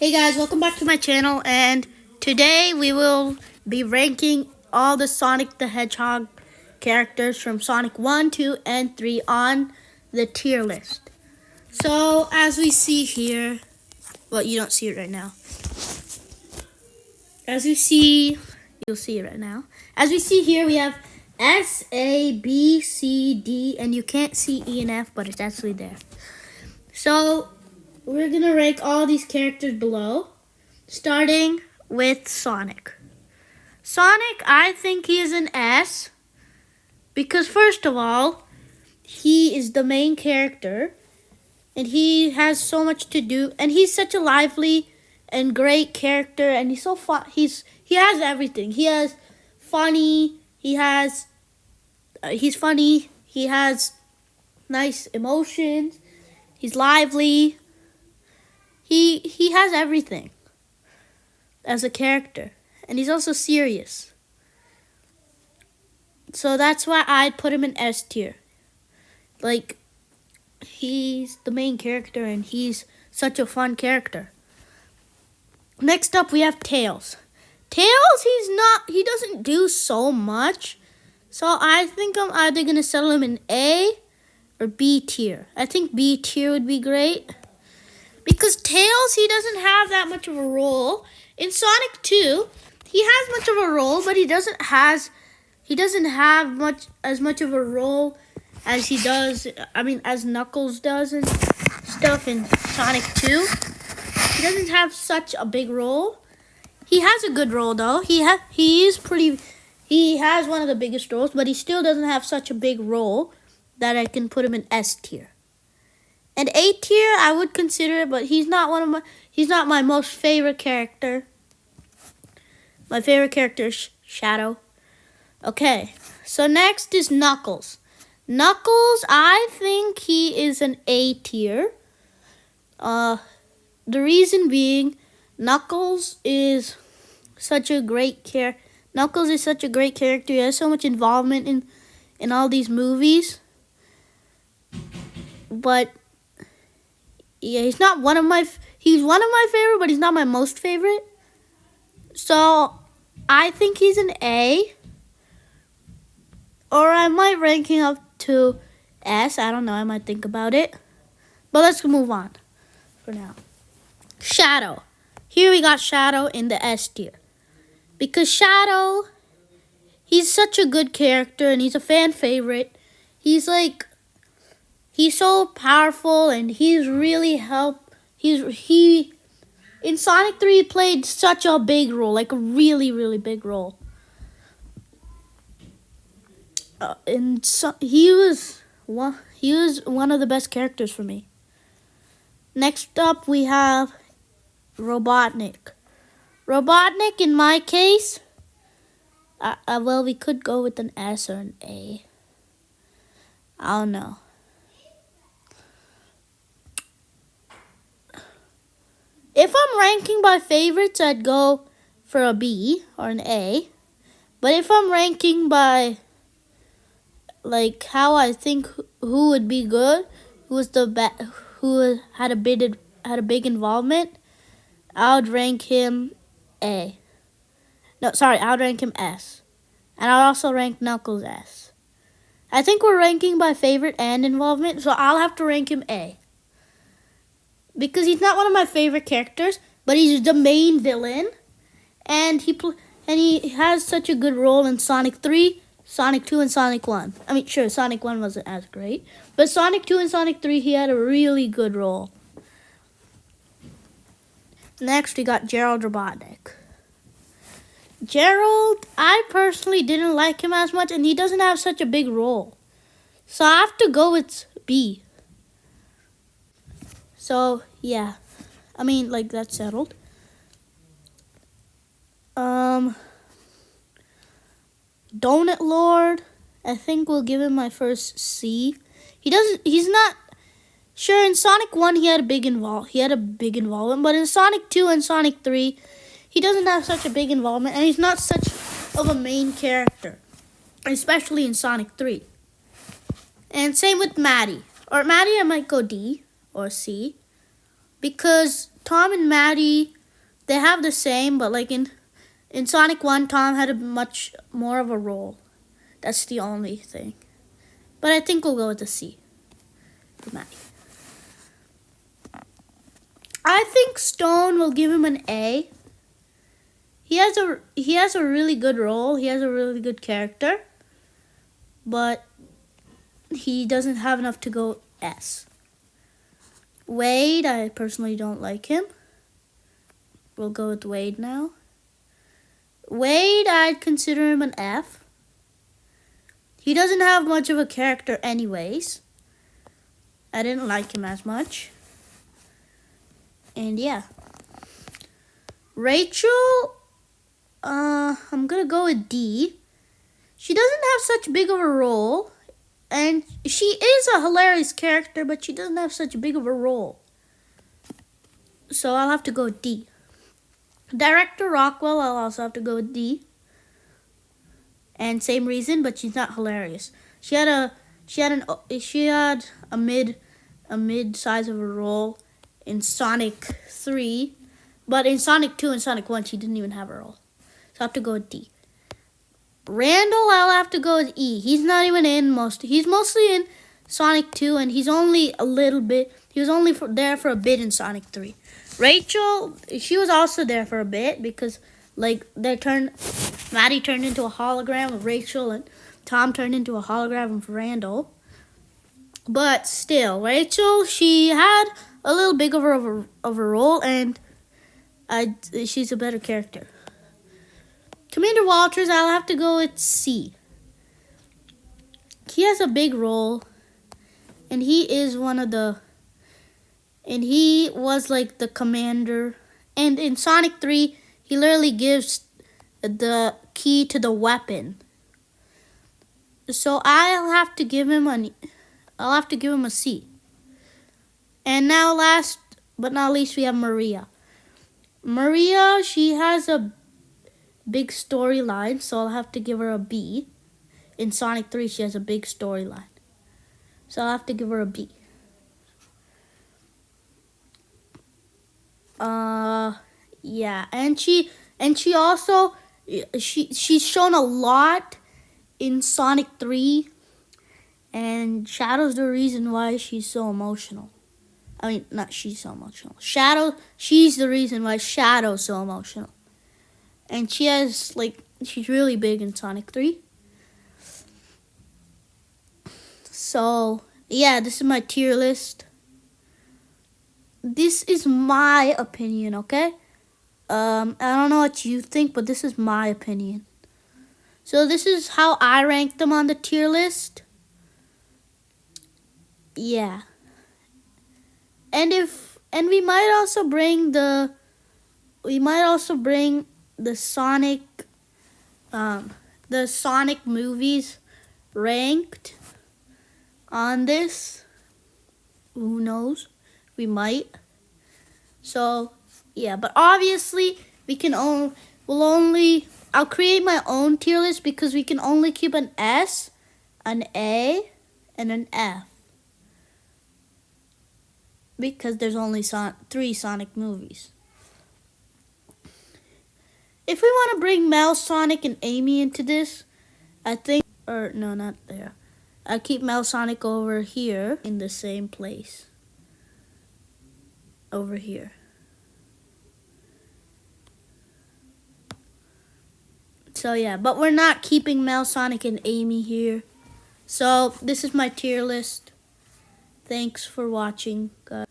Hey guys, welcome back to my channel, and today we will be ranking all the Sonic the Hedgehog characters from Sonic 1, 2, and 3 on the tier list. So, as we see here, well, you don't see it right now. As you see, you'll see it right now. As we see here, we have S, A, B, C, D, and you can't see E and F, but it's actually there. So, we're going to rank all these characters below, starting with Sonic. Sonic, I think he is an S, because first of all, he is the main character, and he has so much to do, and he's such a lively and great character, and he's so fun. He has everything. He has funny. He's funny. He has nice emotions. He's lively. He has everything as a character, and he's also serious. So that's why I'd put him in S tier. Like, he's the main character, and he's such a fun character. Next up, we have Tails. Tails, he doesn't do so much. So I think I'm either going to settle him in A or B tier. I think B tier would be great. Because Tails, he doesn't have that much of a role. In Sonic 2, he has much of a role, but he doesn't have as much of a role as he does, as Knuckles does and stuff in Sonic 2. He doesn't have such a big role. He has a good role though. He has one of the biggest roles, but he still doesn't have such a big role that I can put him in S tier. And A tier, I would consider it, but he's not my most favorite character. My favorite character is Shadow. Okay, so next is Knuckles. Knuckles, I think he is an A tier. The reason being, Knuckles is such a great character. He has so much involvement in all these movies. But yeah, he's one of my favorite, but he's not my most favorite. So I think he's an A, or I might rank him up to S. I don't know. I might think about it. But let's move on for now. Shadow. Here we got Shadow in the S tier. Because Shadow, he's such a good character, and he's a fan favorite. He's so powerful, and he's really in Sonic 3 he played such a big role, like a really, really big role. And so he was one of the best characters for me. Next up, we have Robotnik. Robotnik, in my case, we could go with an S or an A. I don't know. If I'm ranking by favorites, I'd go for a B or an A. But if I'm ranking by how I think who would be good, who had a big involvement, I would rank him A. No, sorry, I would rank him S. And I'll also rank Knuckles S. I think we're ranking by favorite and involvement, so I'll have to rank him A. Because he's not one of my favorite characters, but he's the main villain, and he has such a good role in Sonic 3, Sonic 2, and Sonic 1. Sure, Sonic 1 wasn't as great, but Sonic 2 and Sonic 3, he had a really good role. Next, we got Gerald Robotnik. Gerald, I personally didn't like him as much, and he doesn't have such a big role. So I have to go with B. So, yeah. That's settled. Donut Lord, I think we'll give him my first C. He's not sure. In Sonic 1 he had a big involvement, but in Sonic 2 and Sonic 3 he doesn't have such a big involvement, and he's not such of a main character, especially in Sonic 3. And same with Maddie. Or Maddie, I might go D or C. because Tom and Maddie, they have the same, but like in Sonic 1, Tom had a much more of a role. That's the only thing. But I think we'll go with the C for Maddie. I think Stone will give him an A. He has a really good role. He has a really good character. But he doesn't have enough to go S. Wade, I personally don't like him. We'll go with Wade now. Wade, I'd consider him an F. He doesn't have much of a character anyways. I didn't like him as much. And yeah. Rachel, I'm gonna go with D. She doesn't have such big of a role. And she is a hilarious character, but she doesn't have such big of a role. So I'll have to go with D. Director Rockwell, I'll also have to go with D. And same reason, but she's not hilarious. She had a mid size of a role in Sonic 3, but in Sonic 2 and Sonic 1 she didn't even have a role. So I have to go with D. Randall, I'll have to go with E. He's not even in he's mostly in Sonic 2, and he's only a little bit. He was only there for a bit in Sonic 3. Rachel, she was also there for a bit because like Maddie turned into a hologram of Rachel and Tom turned into a hologram of Randall. But still, Rachel, she had a little bigger of a role, and she's a better character. Commander Walters, I'll have to go with C. He has a big role, and he was like the commander. And in Sonic 3, he literally gives the key to the weapon. So I'll have to give him a C. And now last but not least, we have Maria. Maria, she has a big storyline, so I'll have to give her a B. In Sonic 3, she has a big storyline. So I'll have to give her a B. Yeah, and she also she's shown a lot in Sonic 3, and Shadow's the reason why she's so emotional. I mean, not she's so emotional. She's the reason why Shadow's so emotional. And she's really big in Sonic 3. So, yeah, this is my tier list. This is my opinion, okay? I don't know what you think, but this is my opinion. So this is how I rank them on the tier list. Yeah. And we might also bring the Sonic movies ranked on this. Who knows? We might. So yeah, but obviously I'll create my own tier list because we can only keep an S, an A, and an F. Because there's only 3 Sonic movies. If we want to bring Mel, Sonic, and Amy into this, I think, or no, not there. I keep Mel, Sonic over here in the same place. Over here. So yeah, but we're not keeping Mel, Sonic, and Amy here. So this is my tier list. Thanks for watching, guys.